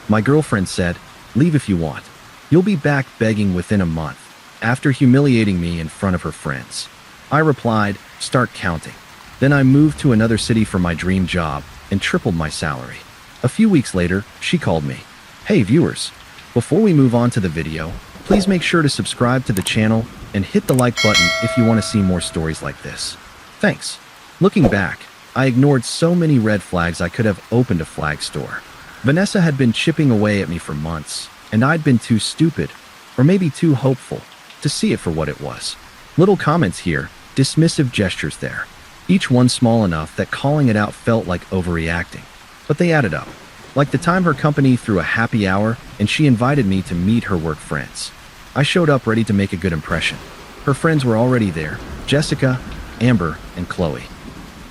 My girlfriend said, "Leave if you want. You'll be back begging within a month," after humiliating me in front of her friends. I replied, "Start counting." Then I moved to another city for my dream job and tripled my salary. A few weeks later, she called me. "Hey viewers, before we move on to the video, please make sure to subscribe to the channel and hit the like button if you want to see more stories like this. Thanks." Looking back, I ignored so many red flags I could have opened a flag store. Vanessa had been chipping away at me for months, and I'd been too stupid, or maybe too hopeful, to see it for what it was. Little comments here, dismissive gestures there. Each one small enough that calling it out felt like overreacting. But they added up. Like the time her company threw a happy hour and she invited me to meet her work friends. I showed up ready to make a good impression. Her friends were already there, Jessica, Amber, and Qley.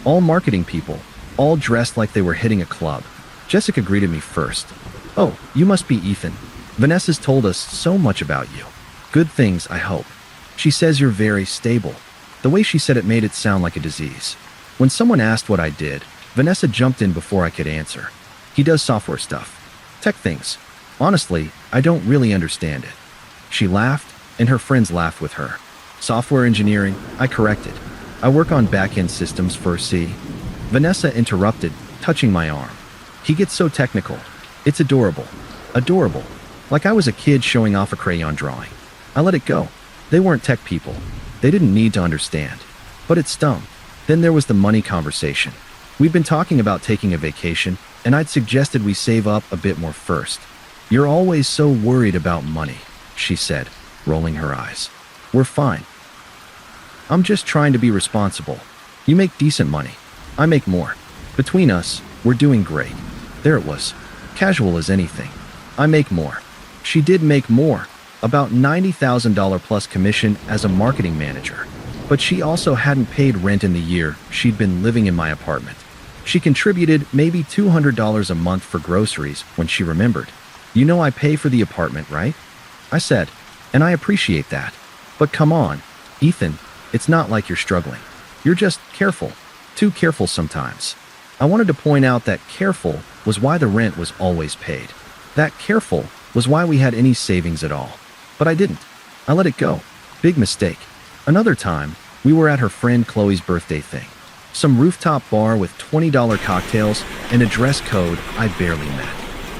All marketing people, all dressed like they were hitting a club. Jessica greeted me first. "Oh, you must be Ethan. Vanessa's told us so much about you. Good things, I hope. She says you're very stable." The way she said it made it sound like a disease. When someone asked what I did, Vanessa jumped in before I could answer. "He does software stuff. Tech things. Honestly, I don't really understand it." She laughed, and her friends laughed with her. "Software engineering," I corrected. "I work on back-end systems for C." Vanessa interrupted, touching my arm. "He gets so technical. It's adorable. Adorable. Like I was a kid showing off a crayon drawing." I let it go. They weren't tech people. They didn't need to understand. But it stung. Then there was the money conversation. We'd been talking about taking a vacation, and I'd suggested we save up a bit more first. "You're always so worried about money," she said, rolling her eyes. "We're fine. I'm just trying to be responsible. You make decent money. I make more. Between us, we're doing great." There it was. Casual as anything. I make more. She did make more. About $90,000 plus commission as a marketing manager. But she also hadn't paid rent in the year she'd been living in my apartment. She contributed maybe $200 a month for groceries when she remembered. "You know I pay for the apartment, right?" I said, "And I appreciate that. But come on, Ethan, it's not like you're struggling. You're just careful. Too careful sometimes." I wanted to point out that careful was why the rent was always paid. That careful was why we had any savings at all. But I didn't. I let it go. Big mistake. Another time, we were at her friend Qley's birthday thing. Some rooftop bar with $20 cocktails and a dress code I barely met.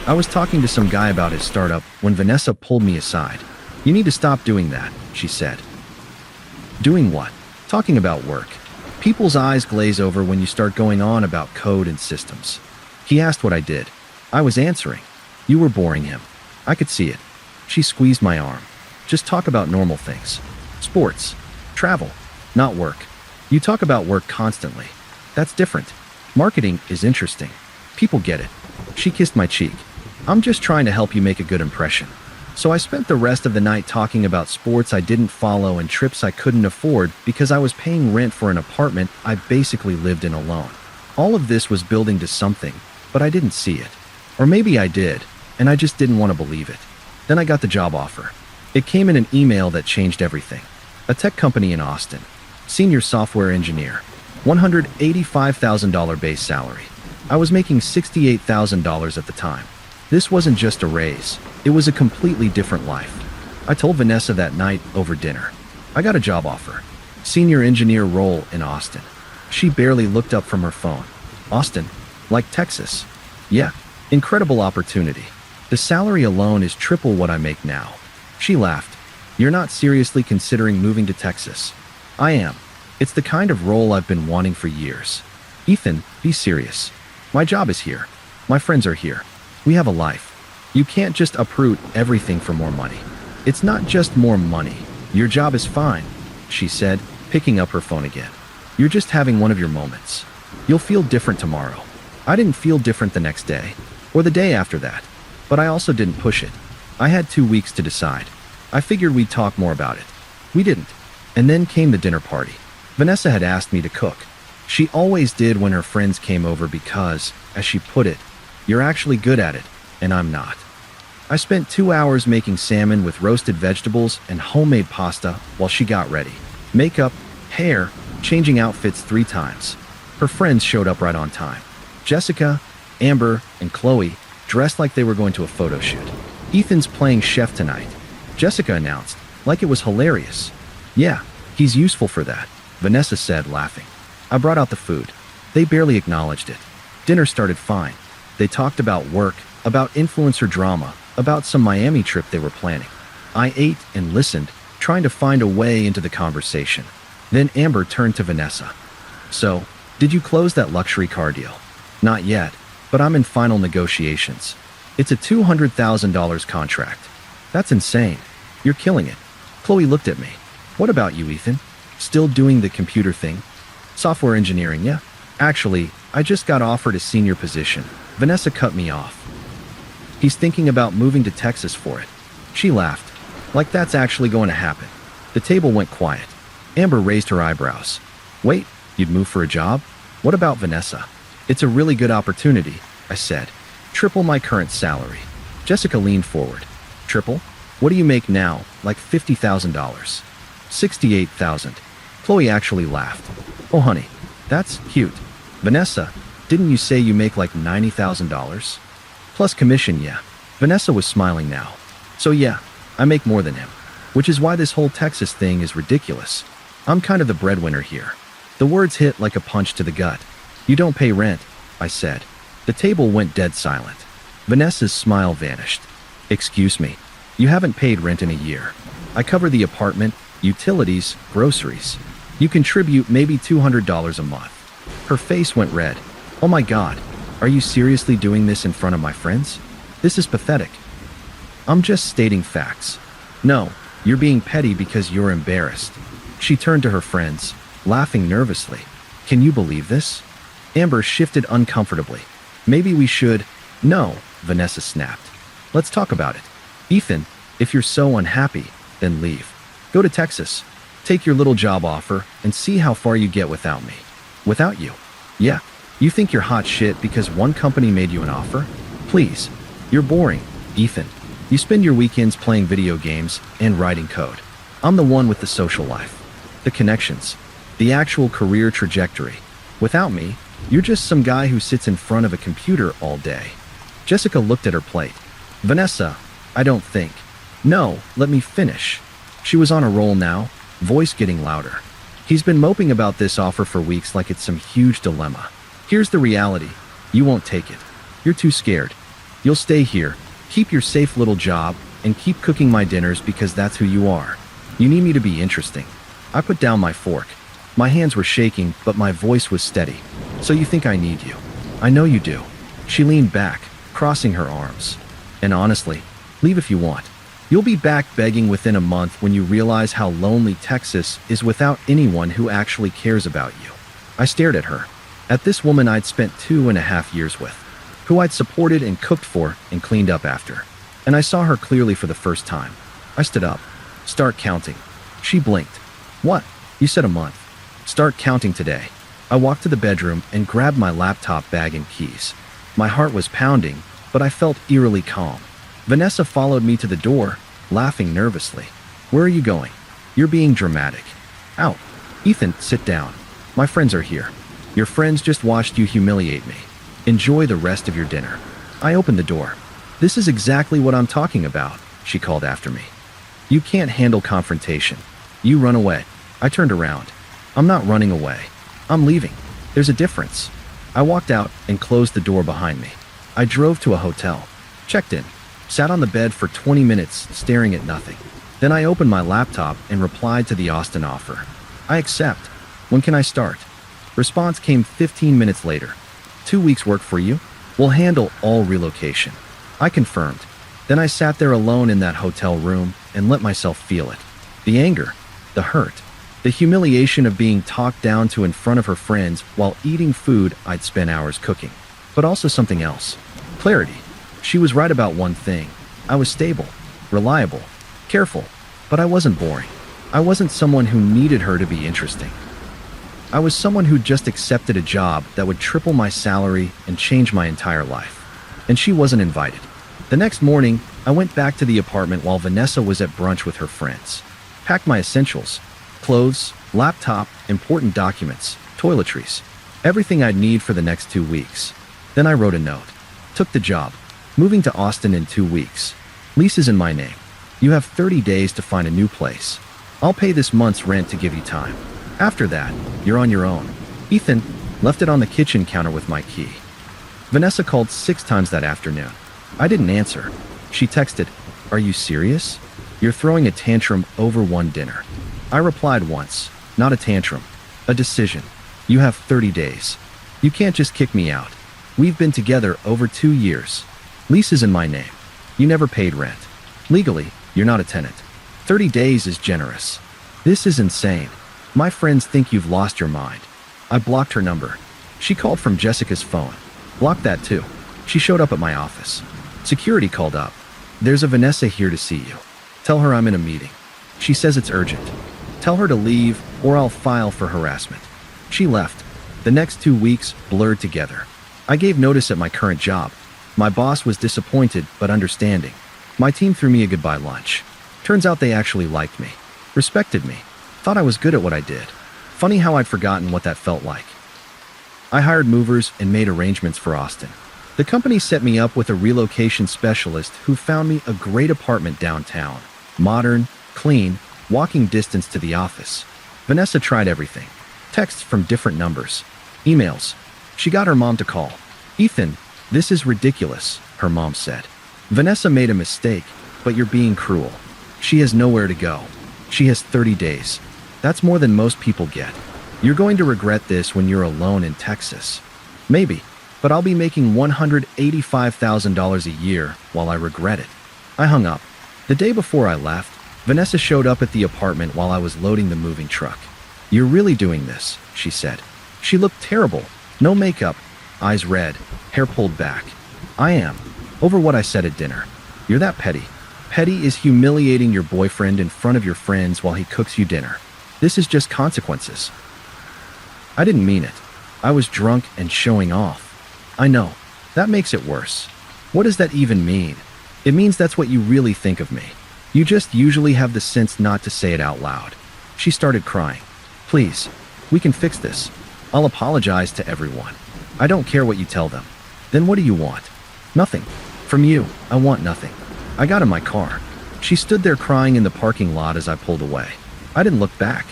I was talking to some guy about his startup when Vanessa pulled me aside. "You need to stop doing that," she said. "Doing what?" "Talking about work. People's eyes glaze over when you start going on about code and systems." He asked what I did. I was answering. You were boring him. I could see it. She squeezed my arm. "Just talk about normal things. Sports. Travel. Not work. You talk about work constantly. That's different. Marketing is interesting. People get it." She kissed my cheek. "I'm just trying to help you make a good impression." So I spent the rest of the night talking about sports I didn't follow and trips I couldn't afford because I was paying rent for an apartment I basically lived in alone. All of this was building to something, but I didn't see it. Or maybe I did, and I just didn't want to believe it. Then I got the job offer. It came in an email that changed everything. A tech company in Austin. Senior software engineer. $185,000 base salary. I was making $68,000 at the time. This wasn't just a raise. It was a completely different life. I told Vanessa that night over dinner. I got a job offer. Senior engineer role in Austin. She barely looked up from her phone. "Austin? Like Texas?" "Yeah. Incredible opportunity. The salary alone is triple what I make now." She laughed. "You're not seriously considering moving to Texas?" "I am. It's the kind of role I've been wanting for years." "Ethan, be serious. My job is here. My friends are here. We have a life. You can't just uproot everything for more money." "It's not just more money. Your job is fine," she said, picking up her phone again. "You're just having one of your moments. You'll feel different tomorrow." I didn't feel different the next day, or the day after that. But I also didn't push it. I had 2 weeks to decide. I figured we'd talk more about it. We didn't. And then came the dinner party. Vanessa had asked me to cook. She always did when her friends came over because, as she put it, "You're actually good at it, and I'm not." I spent 2 hours making salmon with roasted vegetables and homemade pasta while she got ready. Makeup, hair, changing outfits 3 times. Her friends showed up right on time. Jessica, Amber, and Qley, dressed like they were going to a photo shoot. Ethan's playing chef tonight, Jessica announced, like it was hilarious. Yeah, he's useful for that, Vanessa said, laughing. I brought out the food. They barely acknowledged it. Dinner started fine. They talked about work, about influencer drama, about some Miami trip they were planning. I ate and listened, trying to find a way into the conversation. Then Amber turned to Vanessa. So, did you close that luxury car deal? Not yet, but I'm in final negotiations. It's a $200,000 contract. That's insane. You're killing it. Qley looked at me. What about you, Ethan? Still doing the computer thing? Software engineering, yeah? Actually, I just got offered a senior position. Vanessa cut me off. He's thinking about moving to Texas for it. She laughed. Like that's actually going to happen. The table went quiet. Amber raised her eyebrows. Wait, you'd move for a job? What about Vanessa? It's a really good opportunity, I said. Triple my current salary. Jessica leaned forward. Triple? What do you make now? Like $50,000. $68,000. Qley actually laughed. Oh honey, that's cute. Vanessa, didn't you say you make like $90,000? Plus commission, yeah. Vanessa was smiling now. So yeah, I make more than him. Which is why this whole Texas thing is ridiculous. I'm kind of the breadwinner here. The words hit like a punch to the gut. You don't pay rent, I said. The table went dead silent. Vanessa's smile vanished. Excuse me, you haven't paid rent in a year. I cover the apartment, utilities, groceries. You contribute maybe $200 a month. Her face went red. Oh my God, are you seriously doing this in front of my friends? This is pathetic. I'm just stating facts. No, you're being petty because you're embarrassed. She turned to her friends, laughing nervously. Can you believe this? Amber shifted uncomfortably. Maybe we should. No, Vanessa snapped. Let's talk about it. Ethan, if you're so unhappy, then leave. Go to Texas. Take your little job offer and see how far you get without me. Without you? Yeah. You think you're hot shit because one company made you an offer? Please. You're boring, Ethan. You spend your weekends playing video games and writing code. I'm the one with the social life, the connections, the actual career trajectory. Without me, you're just some guy who sits in front of a computer all day. Jessica looked at her plate. Vanessa, I don't think. No, let me finish. She was on a roll now, voice getting louder. He's been moping about this offer for weeks like it's some huge dilemma. Here's the reality. You won't take it. You're too scared. You'll stay here, keep your safe little job, and keep cooking my dinners because that's who you are. You need me to be interesting. I put down my fork. My hands were shaking, but my voice was steady. So you think I need you? I know you do. She leaned back, crossing her arms. And honestly, leave if you want. You'll be back begging within a month when you realize how lonely Texas is without anyone who actually cares about you. I stared at her. At this woman I'd spent 2.5 years with, who I'd supported and cooked for and cleaned up after. And I saw her clearly for the first time. I stood up. Start counting. She blinked. What? You said a month. Start counting today. I walked to the bedroom and grabbed my laptop bag and keys. My heart was pounding, but I felt eerily calm. Vanessa followed me to the door, laughing nervously. Where are you going? You're being dramatic. Out. Ethan, sit down. My friends are here. Your friends just watched you humiliate me. Enjoy the rest of your dinner. I opened the door. This is exactly what I'm talking about, she called after me. You can't handle confrontation. You run away. I turned around. I'm not running away. I'm leaving. There's a difference. I walked out and closed the door behind me. I drove to a hotel. Checked in. Sat on the bed for 20 minutes, staring at nothing. Then I opened my laptop and replied to the Austin offer. I accept. When can I start? Response came 15 minutes later. 2 weeks work for you? We'll handle all relocation. I confirmed. Then I sat there alone in that hotel room and let myself feel it. The anger, the hurt, the humiliation of being talked down to in front of her friends while eating food I'd spent hours cooking. But also something else. Clarity. She was right about one thing. I was stable, reliable, careful, but I wasn't boring. I wasn't someone who needed her to be interesting. I was someone who just accepted a job that would triple my salary and change my entire life. And she wasn't invited. The next morning, I went back to the apartment while Vanessa was at brunch with her friends. Packed my essentials, clothes, laptop, important documents, toiletries, everything I'd need for the next 2 weeks. Then I wrote a note. Took the job. Moving to Austin in 2 weeks. Lease is in my name. You have 30 days to find a new place. I'll pay this month's rent to give you time. After that, you're on your own. Ethan left it on the kitchen counter with my key. Vanessa called 6 times that afternoon. I didn't answer. She texted, "Are you serious? You're throwing a tantrum over one dinner." I replied once, "Not a tantrum. A decision. You have 30 days. You can't just kick me out. We've been together over 2 years. Lease is in my name. You never paid rent. Legally, you're not a tenant. 30 days is generous. This is insane. My friends think you've lost your mind." I blocked her number. She called from Jessica's phone. Blocked that too. She showed up at my office. Security called up. "There's a Vanessa here to see you. Tell her I'm in a meeting. She says it's urgent. Tell her to leave or I'll file for harassment." She left. The next 2 weeks blurred together. I gave notice at my current job. My boss was disappointed but understanding. My team threw me a goodbye lunch. Turns out they actually liked me, respected me, thought I was good at what I did. Funny how I'd forgotten what that felt like. I hired movers and made arrangements for Austin. The company set me up with a relocation specialist who found me a great apartment downtown. Modern, clean, walking distance to the office. Vanessa tried everything. Texts from different numbers. Emails. She got her mom to call. "Ethan, this is ridiculous," her mom said. "Vanessa made a mistake, but you're being cruel. She has nowhere to go. She has 30 days. That's more than most people get. You're going to regret this when you're alone in Texas. Maybe, but I'll be making $185,000 a year while I regret it." I hung up. The day before I left, Vanessa showed up at the apartment while I was loading the moving truck. "You're really doing this," she said. She looked terrible. No makeup, eyes red, hair pulled back. "I am. Over what I said at dinner. You're that petty. Petty is humiliating your boyfriend in front of your friends while he cooks you dinner. This is just consequences." I didn't mean it. I was drunk and showing off. I know. That makes it worse. What does that even mean? It means that's what you really think of me. You just usually have the sense not to say it out loud. She started crying. "Please, we can fix this. I'll apologize to everyone. I don't care what you tell them." "Then what do you want?" "Nothing. From you, I want nothing." I got in my car. She stood there crying in the parking lot as I pulled away. I didn't look back.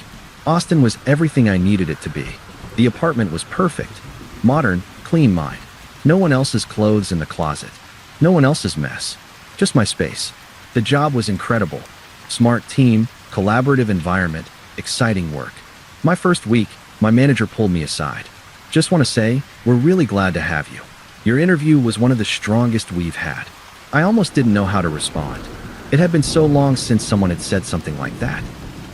Austin was everything I needed it to be. The apartment was perfect. Modern, clean mind. No one else's clothes in the closet. No one else's mess. Just my space. The job was incredible. Smart team, collaborative environment, exciting work. My first week, my manager pulled me aside. "Just want to say, we're really glad to have you. Your interview was one of the strongest we've had." I almost didn't know how to respond. It had been so long since someone had said something like that.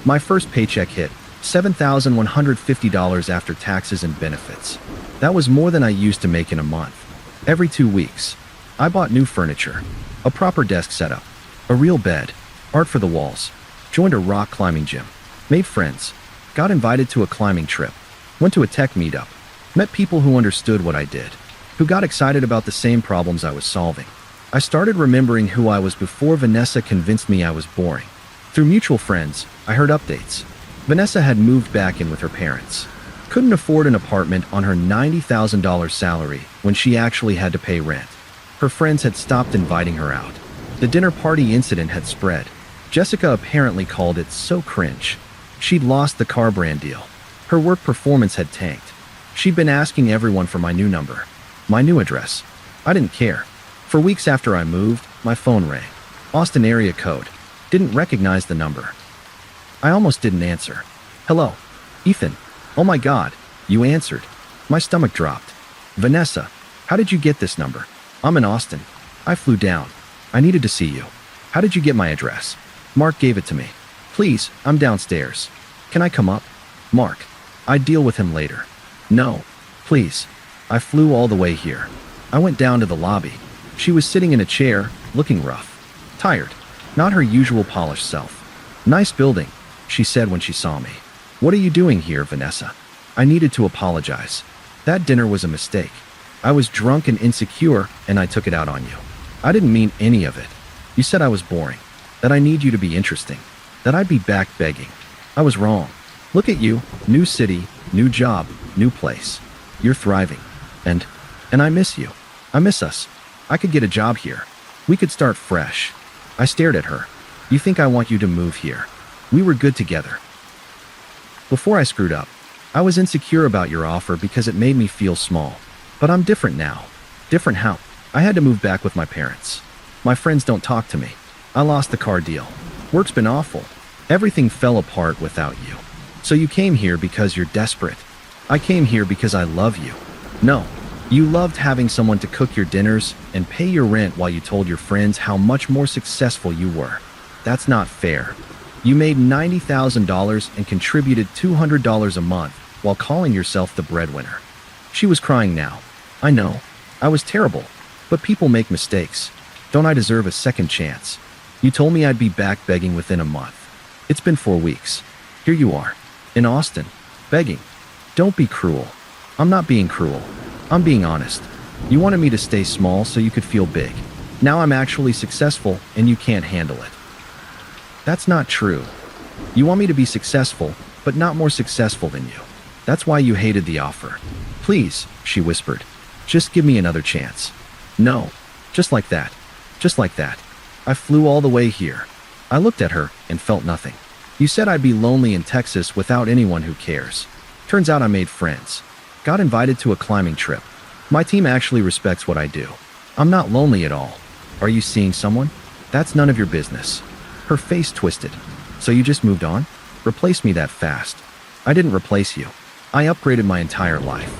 My first paycheck hit, $7,150 after taxes and benefits. That was more than I used to make in a month. Every 2 weeks, I bought new furniture, a proper desk setup, a real bed, art for the walls, joined a rock climbing gym, made friends, got invited to a climbing trip, went to a tech meetup, met people who understood what I did, who got excited about the same problems I was solving. I started remembering who I was before Vanessa convinced me I was boring. Through mutual friends, I heard updates. Vanessa had moved back in with her parents. Couldn't afford an apartment on her $90,000 salary when she actually had to pay rent. Her friends had stopped inviting her out. The dinner party incident had spread. Jessica apparently called it so cringe. She'd lost the car brand deal. Her work performance had tanked. She'd been asking everyone for my new number, my new address. I didn't care. For weeks after I moved, my phone rang. Austin area code. Didn't recognize the number. I almost didn't answer. "Hello, Ethan. Oh my God, you answered." My stomach dropped. "Vanessa, how did you get this number?" "I'm in Austin. I flew down. I needed to see you." "How did you get my address?" "Mark gave it to me." "Please, I'm downstairs. Can I come up?" "Mark, I'd deal with him later." "No, please. I flew all the way here." I went down to the lobby. She was sitting in a chair, looking rough. Tired. Not her usual polished self. "Nice building," she said when she saw me. "What are you doing here, Vanessa?" I needed to apologize. That dinner was a mistake. I was drunk and insecure, and I took it out on you. I didn't mean any of it. You said I was boring, that I need you to be interesting, that I'd be back begging. I was wrong. Look at you, new city, new job, new place. You're thriving. And I miss you. I miss us. I could get a job here. We could start fresh. I stared at her. You think I want you to move here? We were good together. Before I screwed up, I was insecure about your offer because it made me feel small. But I'm different now. Different how? I had to move back with my parents. My friends don't talk to me. I lost the car deal. Work's been awful. Everything fell apart without you. So you came here because you're desperate. I came here because I love you. No, you loved having someone to cook your dinners and pay your rent while you told your friends how much more successful you were. That's not fair. You made $90,000 and contributed $200 a month while calling yourself the breadwinner. She was crying now. I know. I was terrible. But people make mistakes. Don't I deserve a second chance? You told me I'd be back begging within a month. It's been 4 weeks. Here you are, in Austin, begging. Don't be cruel. I'm not being cruel. I'm being honest. You wanted me to stay small so you could feel big. Now I'm actually successful and you can't handle it. That's not true. You want me to be successful, but not more successful than you. That's why you hated the offer. Please, she whispered. Just give me another chance. No. Just like that. Just like that. I flew all the way here. I looked at her and felt nothing. You said I'd be lonely in Texas without anyone who cares. Turns out I made friends. Got invited to a climbing trip. My team actually respects what I do. I'm not lonely at all. Are you seeing someone? That's none of your business. Her face twisted. So you just moved on? Replaced me that fast. I didn't replace you. I upgraded my entire life.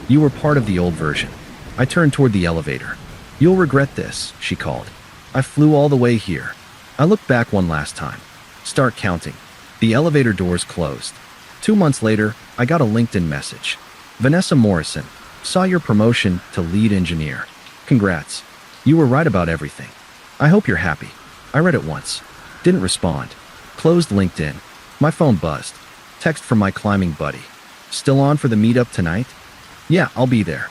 You were part of the old version. I turned toward the elevator. You'll regret this, she called. I flew all the way here. I looked back one last time. Start counting. The elevator doors closed. 2 months later, I got a LinkedIn message. Vanessa Morrison, saw your promotion to lead engineer. Congrats. You were right about everything. I hope you're happy. I read it once. Didn't respond. Closed LinkedIn. My phone buzzed. Text from my climbing buddy. Still on for the meetup tonight? Yeah, I'll be there.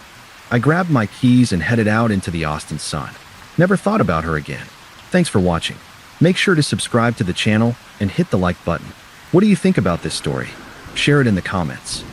I grabbed my keys and headed out into the Austin sun. Never thought about her again. Thanks for watching. Make sure to subscribe to the channel and hit the like button. What do you think about this story? Share it in the comments.